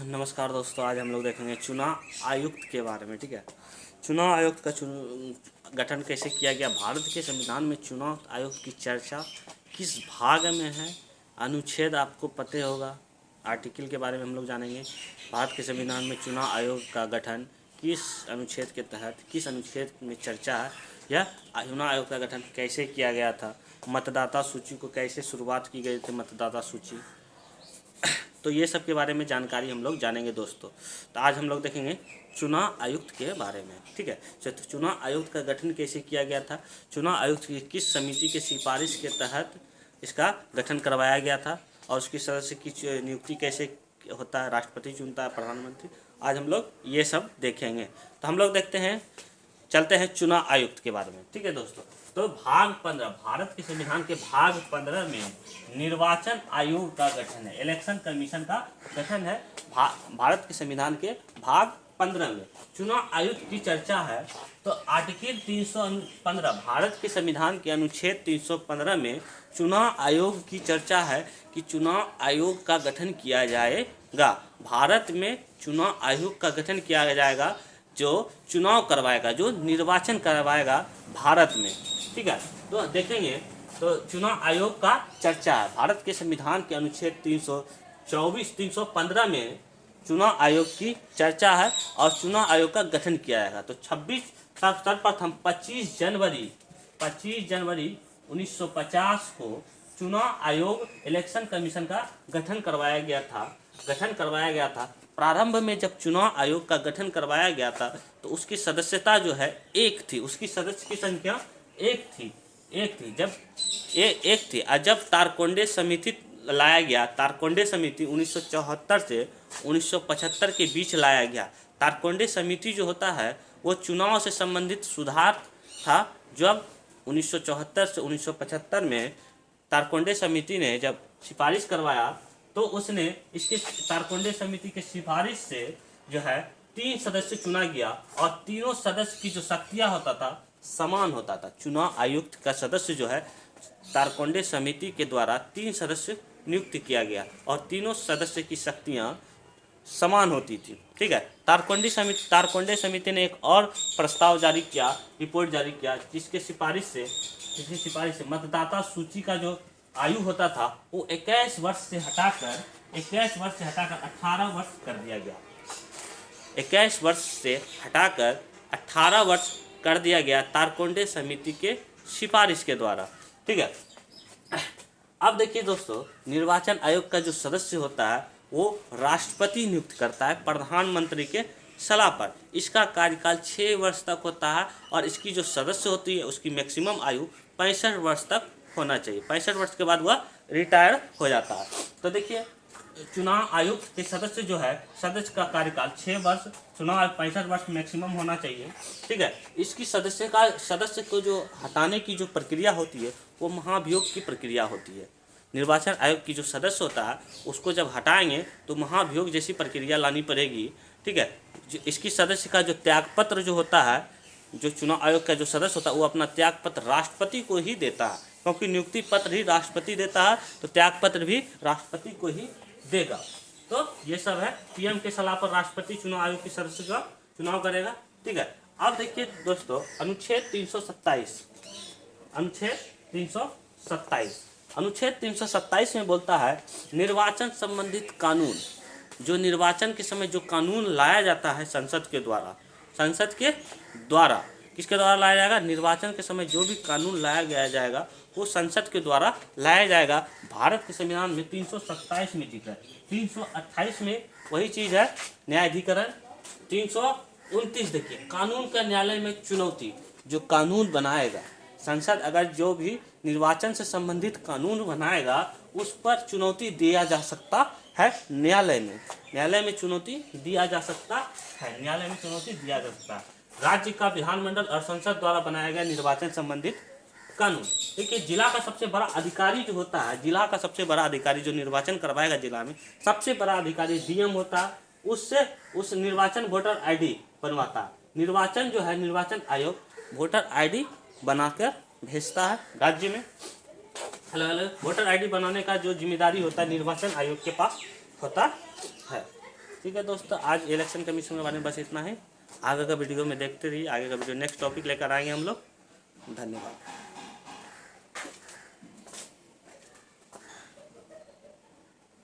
नमस्कार दोस्तों, आज हम लोग देखेंगे चुनाव आयुक्त के बारे में। ठीक है, चुनाव आयुक्त का गठन कैसे किया गया, भारत के संविधान में चुनाव आयुक्त की चर्चा किस भाग में है, अनुच्छेद आपको पता होगा। आर्टिकल के बारे में हम लोग जानेंगे। भारत के संविधान में चुनाव आयोग का गठन किस अनुच्छेद के तहत, किस अनुच्छेद में चर्चा है, या चुनाव आयोग का गठन कैसे किया गया था, मतदाता सूची को कैसे शुरुआत की गई थी, मतदाता सूची। तो ये सब के बारे में जानकारी हम लोग जानेंगे दोस्तों। तो आज हम लोग देखेंगे चुनाव आयुक्त के बारे में। ठीक है, तो चुनाव आयुक्त का गठन कैसे किया गया था, चुनाव आयुक्त की किस समिति के सिफारिश के तहत इसका गठन करवाया गया था, और उसकी सदस्य की नियुक्ति कैसे होता है, राष्ट्रपति चुनता है, प्रधानमंत्री। आज हम लोग ये सब देखेंगे। तो हम लोग देखते हैं, चलते हैं चुनाव आयुक्त के बारे में। ठीक है दोस्तों, तो भाग 15, भारत के संविधान के भाग 15 में निर्वाचन आयोग का गठन है, इलेक्शन कमीशन का गठन है। भारत के संविधान के भाग 15 में चुनाव आयुक्त की चर्चा है। तो आर्टिकल 315, भारत के संविधान के अनुच्छेद 315 में चुनाव आयोग की चर्चा है कि चुनाव आयोग का गठन किया जाएगा। भारत में चुनाव आयोग का गठन किया जाएगा जो चुनाव करवाएगा, जो निर्वाचन करवाएगा भारत में। ठीक है, तो देखेंगे, तो चुनाव आयोग का चर्चा है। भारत के संविधान के अनुच्छेद 315 में चुनाव आयोग की चर्चा है और चुनाव आयोग का गठन किया जाएगा। तो 25 जनवरी 1950 को चुनाव आयोग इलेक्शन कमीशन का गठन करवाया गया था। प्रारंभ में जब चुनाव आयोग का गठन करवाया गया था तो उसकी सदस्यता जो है एक थी, उसकी सदस्य की संख्या एक थी। और जब तारकोंडे समिति लाया गया, तारकोंडे समिति 1974 से 1975 के बीच लाया गया। तारकोंडे समिति जो होता है वो चुनाव से संबंधित सुधार था। जब 1974 से 1975 में तारकोंडे समिति ने जब सिफारिश करवाया तो उसने इसके तारकोंडे समिति के सिफारिश से जो है 3 सदस्य चुना गया और तीनों सदस्य की जो शक्तियां होता था समान होता था। चुनाव आयुक्त का सदस्य जो है तारकोंडे समिति के द्वारा 3 सदस्य नियुक्त किया गया और तीनों सदस्य की शक्तियां समान होती थी। ठीक है, तारकोंडे समिति ने एक और प्रस्ताव जारी किया, रिपोर्ट जारी किया, जिसकी सिफारिश से मतदाता सूची का जो आयु होता था वो 21 वर्ष से हटाकर 18 वर्ष कर दिया गया। 21 वर्ष से हटाकर 18 वर्ष कर दिया गया तारकोंडे समिति के सिफारिश के द्वारा। ठीक है, अब देखिए दोस्तों, निर्वाचन आयोग का जो सदस्य होता है वो राष्ट्रपति नियुक्त करता है प्रधानमंत्री के सलाह पर। इसका कार्यकाल 6 वर्ष तक होता है और इसकी जो सदस्य होती है उसकी मैक्सिमम आयु 65 वर्ष तक होना चाहिए। 65 वर्ष के बाद वह रिटायर हो जाता है। तो देखिए, चुनाव आयुक्त के सदस्य जो है, सदस्य का कार्यकाल 6 वर्ष, चुनाव 65 वर्ष मैक्सिमम होना चाहिए। ठीक है, इसकी सदस्य को जो हटाने की जो प्रक्रिया होती है वो महाभियोग की प्रक्रिया होती है। निर्वाचन आयोग की जो सदस्य होता है उसको जब हटाएंगे तो महाभियोग जैसी प्रक्रिया लानी पड़ेगी। ठीक है, इसकी सदस्य का जो त्यागपत्र जो होता है, जो चुनाव आयोग का जो सदस्य होता है वो अपना त्यागपत्र राष्ट्रपति को ही देता है, क्योंकि नियुक्ति पत्र ही राष्ट्रपति देता है तो त्यागपत्र भी राष्ट्रपति को ही देगा। तो ये सब है, पीएम के सलाह पर राष्ट्रपति चुनाव आयोग के सदस्य का चुनाव करेगा। ठीक है, अब देखिए दोस्तों, अनुच्छेद 327 में बोलता है निर्वाचन संबंधित कानून, जो निर्वाचन के समय जो कानून लाया जाता है संसद के द्वारा किसके द्वारा लाया जाएगा, निर्वाचन के समय जो भी कानून लाया जाएगा वो संसद के द्वारा लाया जाएगा। भारत के संविधान में 327 में जिक्र है, 328 में वही चीज़ है, न्यायाधिकरण 329। देखिए, कानून का न्यायालय में चुनौती, जो कानून बनाएगा संसद, अगर जो भी निर्वाचन से संबंधित कानून बनाएगा उस पर चुनौती दिया जा सकता है न्यायालय में चुनौती दिया जा सकता है। राज्य का विधानमंडल और संसद द्वारा बनाया गया निर्वाचन संबंधित कानून। देखिए, जिला का सबसे बड़ा अधिकारी जो होता है, जो निर्वाचन करवाएगा जिला में, सबसे बड़ा अधिकारी डीएम होता है। उससे उस निर्वाचन वोटर आईडी बनवाता है। निर्वाचन आयोग वोटर आईडी बनाकर भेजता है राज्य में। अलग अलग वोटर आईडी बनाने का जो जिम्मेदारी होता है निर्वाचन आयोग के पास होता है। ठीक है दोस्तों, आज इलेक्शन कमीशन के बारे में बस इतना ही। आगे का वीडियो में देखते रहिए, आगे का वीडियो नेक्स्ट टॉपिक लेकर आएंगे हम लोग। धन्यवाद।